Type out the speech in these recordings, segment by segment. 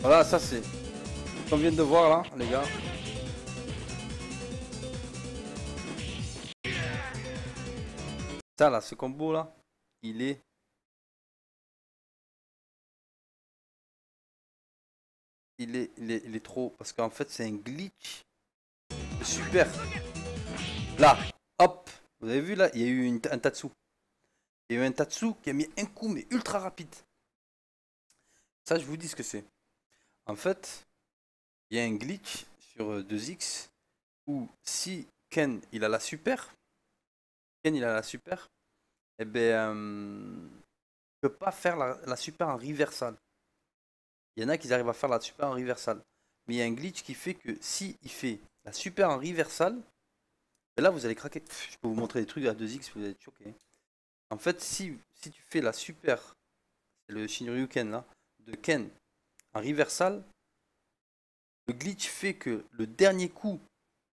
Voilà, ça c'est ce qu'on vient de voir là, les gars. Ça là, ce combo là, il est... Il est trop... Parce qu'en fait, c'est un glitch. Super. Là, hop. Vous avez vu là, il y a eu un Tatsu. Il y a eu un Tatsu qui a mis un coup, mais ultra rapide. Ça, je vous dis ce que c'est. En fait, il y a un glitch sur 2X où si Ken, il a la super, Ken, il a la super, eh ben, il peut pas faire la super en reversal. Il y en a qui arrivent à faire la super en reversal. Mais il y a un glitch qui fait que si il fait la super en reversal, et là vous allez craquer. Je peux vous montrer des trucs à 2X, vous allez être choqués. En fait, si tu fais la super, c'est le Shinryuken là, de Ken en reversal, le glitch fait que le dernier coup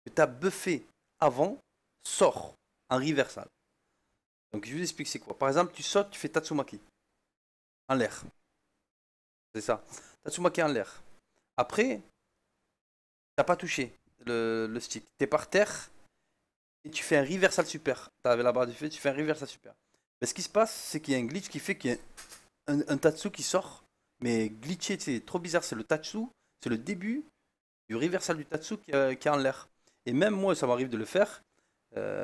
que tu as buffé avant sort en reversal. Donc je vous explique c'est quoi. Par exemple, tu sautes, tu fais Tatsumaki en l'air. C'est ça. Tatsumaki en l'air. Après, t'as pas touché le stick. T'es par terre et tu fais un reversal super. T'avais la barre du feu, tu fais un reversal super. Mais ce qui se passe, c'est qu'il y a un glitch qui fait qu'il y a un Tatsu qui sort. Mais glitché, c'est trop bizarre. C'est le Tatsu, c'est le début du reversal du Tatsu qui est en l'air. Et même moi, ça m'arrive de le faire.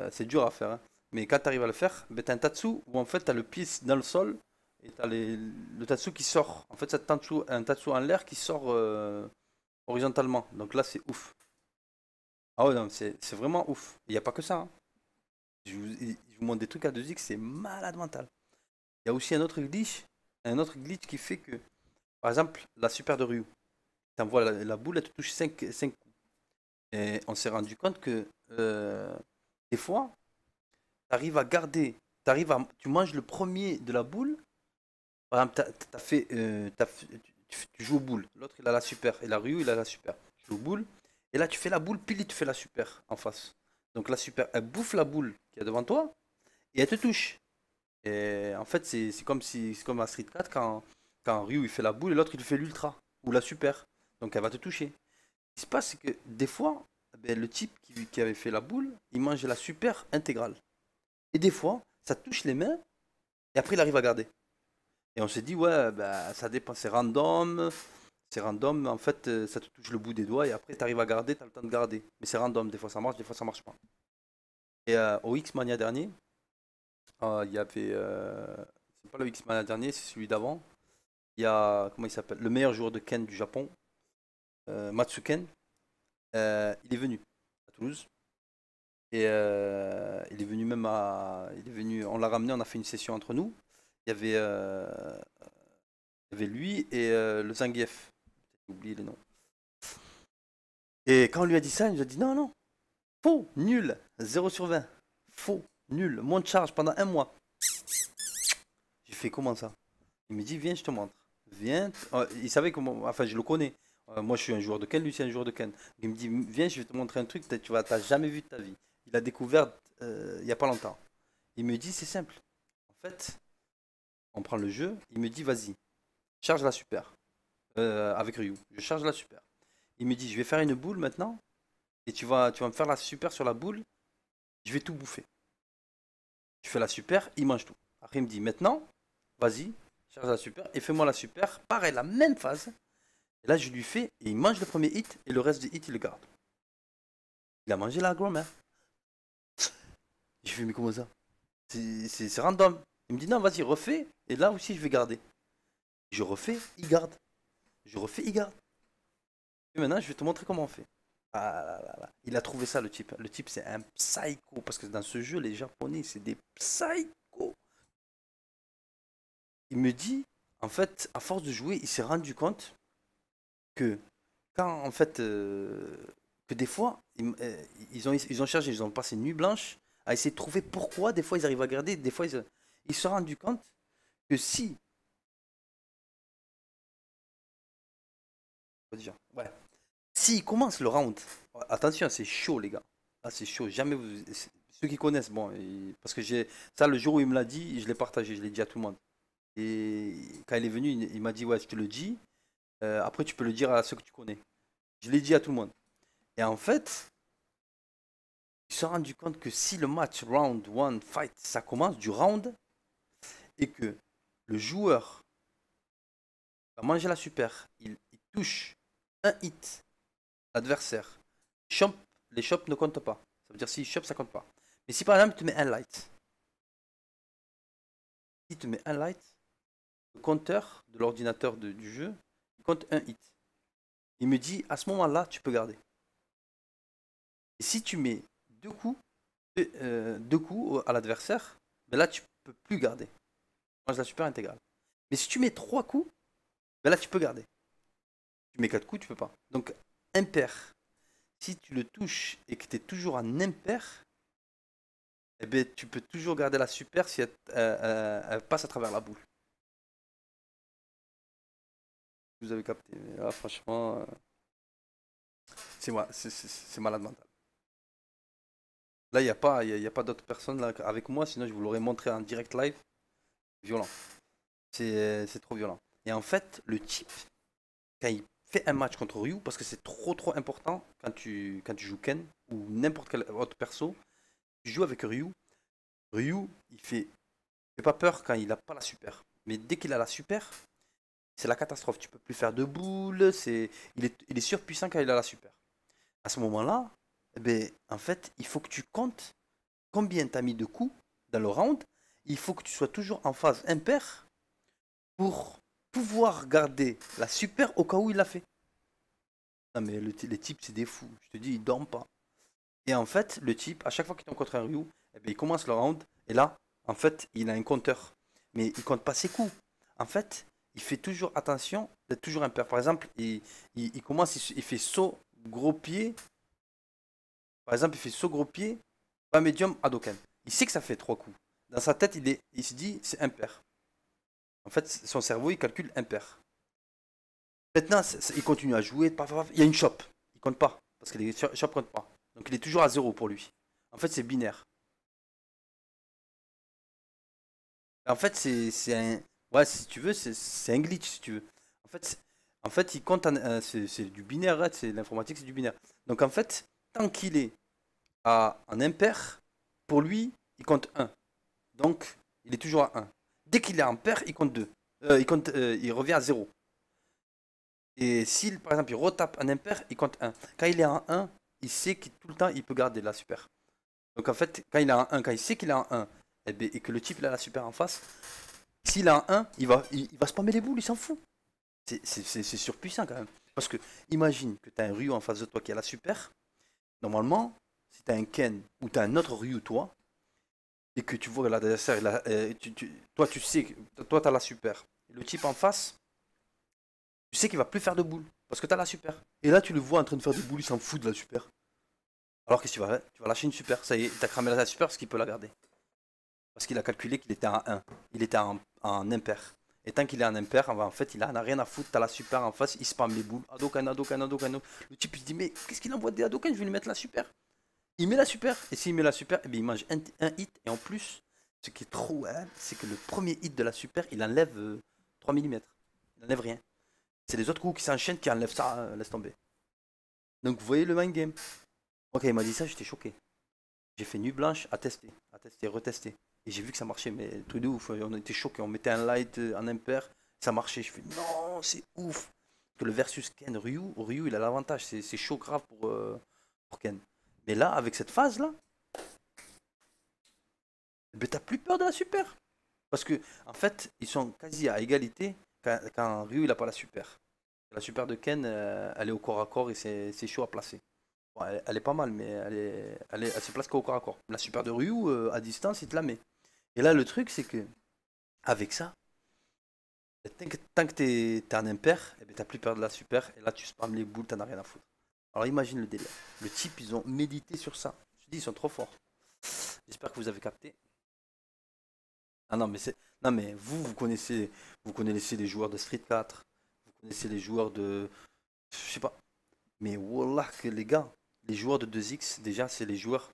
C'est dur à faire, hein. Mais quand tu arrives à le faire, ben, tu as un Tatsu où en fait tu as le pied dans le sol et tu as le Tatsu qui sort. En fait, c'est un Tatsu en l'air qui sort horizontalement. Donc là, c'est ouf. Ah ouais, non, c'est vraiment ouf. Il n'y a pas que ça, hein. Je vous montre des trucs à 2X, c'est malade mental. Il y a aussi un autre glitch qui fait que, par exemple, la super de Ryu. Tu envoies la boule, elle te touche 5 coups. Et on s'est rendu compte que des fois, tu arrives à garder, tu manges le premier de la boule. Par exemple, t'as fait, tu joues aux boules. L'autre, il a la super. Et la Ryu, il a la super. Tu joues aux boules. Et là, tu fais la boule, pile, il te fait la super en face. Donc la super, elle bouffe la boule qui est devant toi et elle te touche. Et en fait, c'est comme à Street 4 quand Ryu il fait la boule et l'autre il fait l'ultra ou la super. Donc elle va te toucher. Ce qui se passe, c'est que des fois, ben, le type qui avait fait la boule, il mange la super intégrale. Et des fois, ça touche les mains et après il arrive à garder. Et on s'est dit, ouais, bah, ça dépend, c'est random. C'est random, en fait, ça te touche le bout des doigts et après tu arrives à garder, tu as le temps de garder. Mais c'est random, des fois ça marche, des fois ça marche pas. Et au X-Mania dernier, il y avait. C'est pas le X-Mania dernier, c'est celui d'avant. Il y a. Comment il s'appelle? Le meilleur joueur de Ken du Japon, Matsuken. Il est venu à Toulouse. Et il est venu même à. Il est venu, on l'a ramené, on a fait une session entre nous. Il y avait, il y avait lui et le Zangief. J'ai oublié les noms. Et quand on lui a dit ça, il nous a dit non, non, faux, nul, 0/20. Faux, nul, monte charge pendant un mois. J'ai fait comment ça? Il me dit viens, je te montre. Viens. Il savait comment. Enfin, je le connais. Moi, je suis un joueur de Ken, lui, c'est un joueur de Ken. Il me dit viens, je vais te montrer un truc que t'as jamais vu de ta vie. Il a découvert il y a pas longtemps. Il me dit c'est simple. En fait, on prend le jeu. Il me dit vas-y, charge la super. Avec Ryu. Je charge la super. Il me dit je vais faire une boule maintenant. Et tu vas me faire la super sur la boule. Je vais tout bouffer. Tu fais la super, il mange tout. Après, il me dit maintenant, vas-y, charge la super et fais-moi la super. Pareil, la même phase. Et là, je lui fais et il mange le premier hit et le reste du hit, il le garde. Il a mangé la grand-mère. Je fais, mais comment ça? C'est random. Il me dit non, vas-y, refais. Et là aussi, je vais garder. Je refais, il garde. Je refais, il garde. Et maintenant, je vais te montrer comment on fait. Ah là là là. Il a trouvé ça, le type. Le type, c'est un psycho. Parce que dans ce jeu, les Japonais, c'est des psychos. Il me dit, en fait, à force de jouer, il s'est rendu compte que quand, en fait, que des fois, ils ont cherché, ils ont passé une nuit blanche à essayer de trouver pourquoi des fois ils arrivent à garder, des fois ils se sont rendus compte que si, on va dire, ouais, s'ils commencent le round, attention, c'est chaud les gars, ah, c'est chaud, jamais vous, ceux qui connaissent, bon, parce que j'ai ça le jour où il me l'a dit, je l'ai partagé, je l'ai dit à tout le monde. Et quand il est venu, il m'a dit ouais, je te le dis. Après, tu peux le dire à ceux que tu connais. Je l'ai dit à tout le monde. Et en fait, ils se sont rendus compte que si le match round one fight, ça commence du round, et que le joueur va manger la super, il touche un hit l'adversaire, chop, les chops ne comptent pas. Ça veut dire si chop, ça compte pas. Mais si par exemple, tu mets un light, si tu mets un light, le compteur de l'ordinateur du jeu, il compte un hit. Il me dit, à ce moment-là, tu peux garder. Et si tu mets deux coups à l'adversaire, ben là, tu peux plus garder. Mange la super intégrale. Mais si tu mets trois coups, ben là, tu peux garder. Tu mets quatre coups, tu peux pas. Donc, impair. Si tu le touches et que tu es toujours en impair, eh ben, tu peux toujours garder la super si elle passe à travers la boule. Vous avez capté. Mais là, franchement, c'est moi, c'est malade mental. Là, y a pas d'autres personnes là, avec moi, sinon je vous l'aurais montré en direct live. Violent. C'est trop violent. Et en fait, le type, quand il fait un match contre Ryu, parce que c'est trop important quand tu joues Ken ou n'importe quel autre perso, tu joues avec Ryu. Ryu, il fait pas peur quand il a pas la super. Mais dès qu'il a la super, c'est la catastrophe. Tu peux plus faire de boules. Il est surpuissant quand il a la super. À ce moment-là, eh ben, en fait, il faut que tu comptes combien tu as mis de coups dans le round. Il faut que tu sois toujours en phase impair pour pouvoir garder la super au cas où il l'a fait. Non mais les types c'est des fous. Je te dis, ils dorment pas. Et en fait, le type, à chaque fois qu'il tombe contre un Ryu, eh ben, il commence le round. Et là, en fait, il a un compteur. Mais il compte pas ses coups. En fait, il fait toujours attention d'être toujours impair. Par exemple, il commence, il fait saut, gros pied. Par exemple, il fait saut, gros pied, pas médium, Hadoken. Il sait que ça fait trois coups. Dans sa tête, il se dit, c'est impair. En fait, son cerveau, il calcule impair. Maintenant, il continue à jouer. Il y a une shop. Il compte pas. Parce que les shops ne comptent pas. Donc il est toujours à zéro pour lui. En fait, c'est binaire. En fait, c'est un. Ouais, si tu veux, c'est un glitch, si tu veux. En fait, en fait il compte c'est du binaire, hein, c'est l'informatique, c'est du binaire. Donc en fait, tant qu'il est en impair, pour lui, il compte un. Donc, il est toujours à un. Dès qu'il est en pair, il compte 2. Il revient à zéro. Et s'il, par exemple, il retape un impair, il compte un. Quand il est en un, il sait que tout le temps, il peut garder la super. Donc en fait, quand il a un 1, quand il sait qu'il a un 1, et que le type il a la super en face, s'il a un 1, il va spammer les boules, il s'en fout. C'est surpuissant quand même. Parce que imagine que tu as un Ryu en face de toi qui a la super. Normalement, si tu as un Ken ou tu as un autre Ryu toi, et que tu vois l'adversaire, toi tu sais que toi tu as la super. Et le type en face, tu sais qu'il va plus faire de boules. Parce que tu as la super. Et là tu le vois en train de faire des boules, il s'en fout de la super. Alors que tu vas lâcher une super. Ça y est, tu as cramé la super parce qu'il peut la garder. Parce qu'il a calculé qu'il était en 1. Il était en impair. Et tant qu'il est en impair, en fait, il en a rien à foutre. T'as la super en face, il spam les boules. Hadoken, Hadoken, Hadoken. Le type, il se dit, mais qu'est-ce qu'il envoie des Hadoken? Je vais lui mettre la super. Il met la super. Et s'il met la super, eh bien, il mange un hit. Et en plus, ce qui est trop, hein, c'est que le premier hit de la super, il enlève 3 mm. Il enlève rien. C'est les autres coups qui s'enchaînent qui enlèvent ça, laisse tomber. Donc, vous voyez le mind game. Ok, il m'a dit ça, j'étais choqué. J'ai fait nuit blanche à tester, retester. Et j'ai vu que ça marchait, mais truc de ouf. On était choqués, on mettait un light en impair, ça marchait. Je fais non, c'est ouf. Parce que le versus Ken Ryu il a l'avantage, c'est chaud grave pour Ken. Mais là, avec cette phase là, ben, t'as plus peur de la super. Parce que en fait, ils sont quasi à égalité quand Ryu il a pas la super. La super de Ken, elle est au corps à corps et c'est chaud à placer. Bon, elle est pas mal, mais elle se place qu'au corps à corps. La super de Ryu, à distance, il te la met. Et là, le truc, c'est que avec ça, tant que t'es en impair, eh ben, t'as plus peur de la super. Et là, tu spams les boules, t'en as rien à foutre. Alors imagine le délire. Le type, ils ont médité sur ça. Je te dis, ils sont trop forts. J'espère que vous avez capté. Ah non, mais c'est. Non, mais vous connaissez les joueurs de Street 4. Vous connaissez les joueurs de. Je sais pas. Mais wallah, que les gars, les joueurs de 2X, déjà, c'est les joueurs.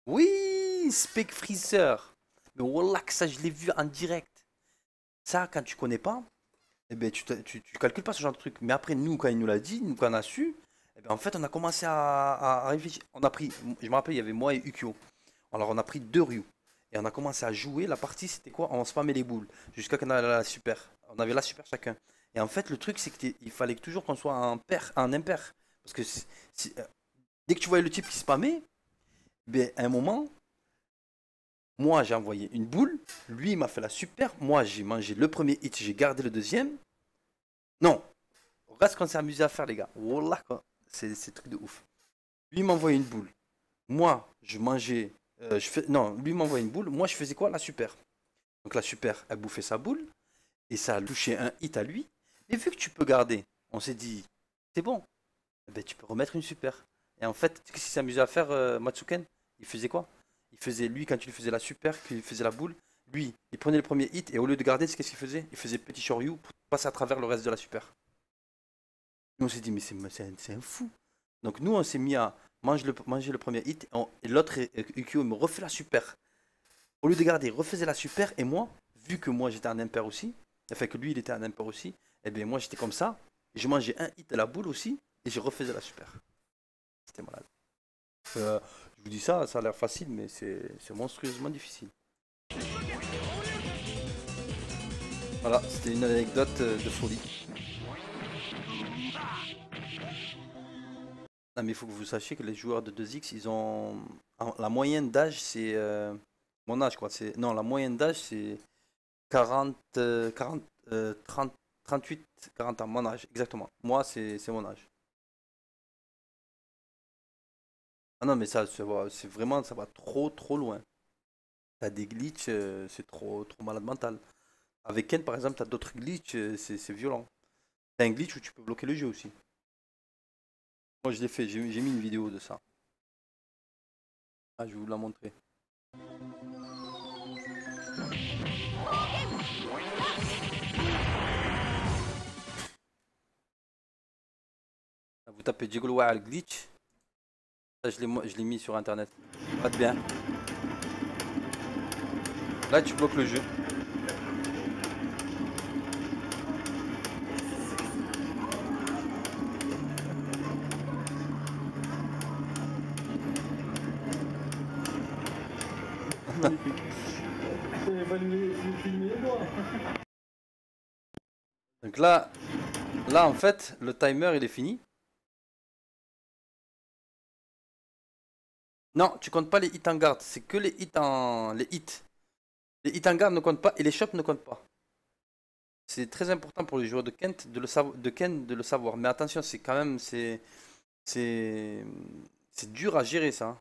Oui, Spec Freezer. Mais wallah, que ça, je l'ai vu en direct. Ça, quand tu connais pas, eh ben, tu calcules pas ce genre de truc. Mais après, nous, quand il nous l'a dit, nous, quand on a su, eh ben, en fait, on a commencé à réfléchir. On a pris, je me rappelle, il y avait moi et Ukyo. Alors, on a pris 2 Ryu. Et on a commencé à jouer. La partie, c'était quoi? On spammait les boules. Jusqu'à qu'on ait la super. On avait la super chacun. Et en fait, le truc, c'est qu'il fallait toujours qu'on soit en pair, en impair. Parce que dès que tu voyais le type qui spammait, ben, à un moment, moi, j'ai envoyé une boule. Lui, il m'a fait la super. Moi, j'ai mangé le premier hit. J'ai gardé le deuxième. Non. Regarde ce qu'on s'est amusé à faire, les gars. Wallah, quoi. C'est truc de ouf. Lui, il m'envoyait une boule. Moi, je mangeais. Non, lui, il m'envoyait une boule. Moi, je faisais quoi? La super. Donc, la super, elle bouffait sa boule. Et ça a touché un hit à lui. Et vu que tu peux garder, on s'est dit, c'est bon. Eh ben, tu peux remettre une super. Et en fait, qu'est-ce qu'il s'est amusé à faire, Matsuken? Il faisait quoi? Il faisait, lui, quand tu lui faisais la super, qu'il faisait la boule, lui, il prenait le premier hit et au lieu de garder, qu'est-ce qu'il faisait? Il faisait petit Shoryu pour passer à travers le reste de la super. Nous, on s'est dit, mais c'est un fou. Donc, nous, on s'est mis à manger le premier hit et l'autre, Ukyo, me refait la super. Au lieu de garder, il refaisait la super. Et moi, vu que moi, j'étais un impair aussi, enfin que lui, il était un impair aussi, et bien moi, j'étais comme ça. Et je mangeais un hit à la boule aussi et je refaisais la super. C'était malade. Je vous dis ça, ça a l'air facile, mais c'est monstrueusement difficile. Voilà, c'était une anecdote de folie. Non, mais il faut que vous sachiez que les joueurs de 2X, ils ont. La moyenne d'âge, c'est. Mon âge, quoi. Non, la moyenne d'âge, c'est 40, 40, 30, 38, 40 ans. Mon âge, exactement. Moi, c'est mon âge. Ah non, mais c'est vraiment. Ça va trop, trop loin. T'as des glitches, c'est trop, trop malade mental. Avec Ken, par exemple, t'as d'autres glitches, c'est violent. T'as un glitch où tu peux bloquer le jeu aussi. Moi, je l'ai fait, j'ai mis une vidéo de ça. Ah, je vais vous la montrer. Vous tapez Jiggle Wild Glitch. Ça, je l'ai mis sur internet. Pas de bien. Là, tu bloques le jeu. Donc là en fait, le timer il est fini. Non, tu comptes pas les hits en garde, c'est que les hits en les hits. Les hits en garde ne comptent pas et les shots ne comptent pas. C'est très important pour les joueurs de Kent de le savoir. Mais attention, c'est quand même c'est c'est dur à gérer ça, hein.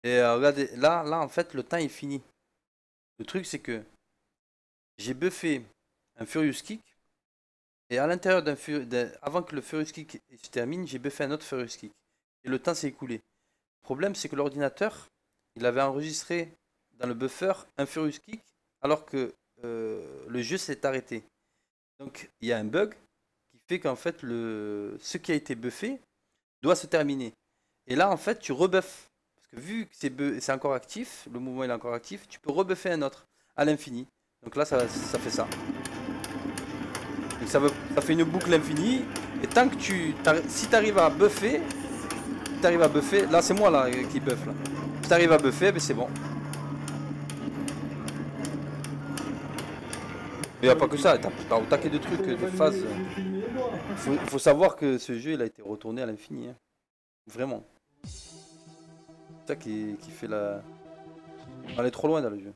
Et regardez, là en fait le temps est fini. Le truc c'est que j'ai buffé un Furious Kick et à l'intérieur avant que le Furious Kick se termine, j'ai buffé un autre Furious Kick. Et le temps s'est écoulé. Le problème, c'est que l'ordinateur, il avait enregistré dans le buffer un Furious Kick alors que le jeu s'est arrêté. Donc, il y a un bug qui fait qu'en fait, ce qui a été buffé doit se terminer. Et là, en fait, tu rebuffes. Parce que vu que c'est encore actif, le mouvement il est encore actif, tu peux rebuffer un autre à l'infini. Donc là, ça fait ça. Donc ça fait une boucle infinie. Et tant que si tu arrives à buffer, là c'est moi là qui buff là. Si tu arrives à buffer, ben c'est bon. Il n'y a pas que ça, t'as au taquet de trucs, de phases. Faut savoir que ce jeu il a été retourné à l'infini, hein. Vraiment. C'est ça qui fait la. On est trop loin dans le jeu.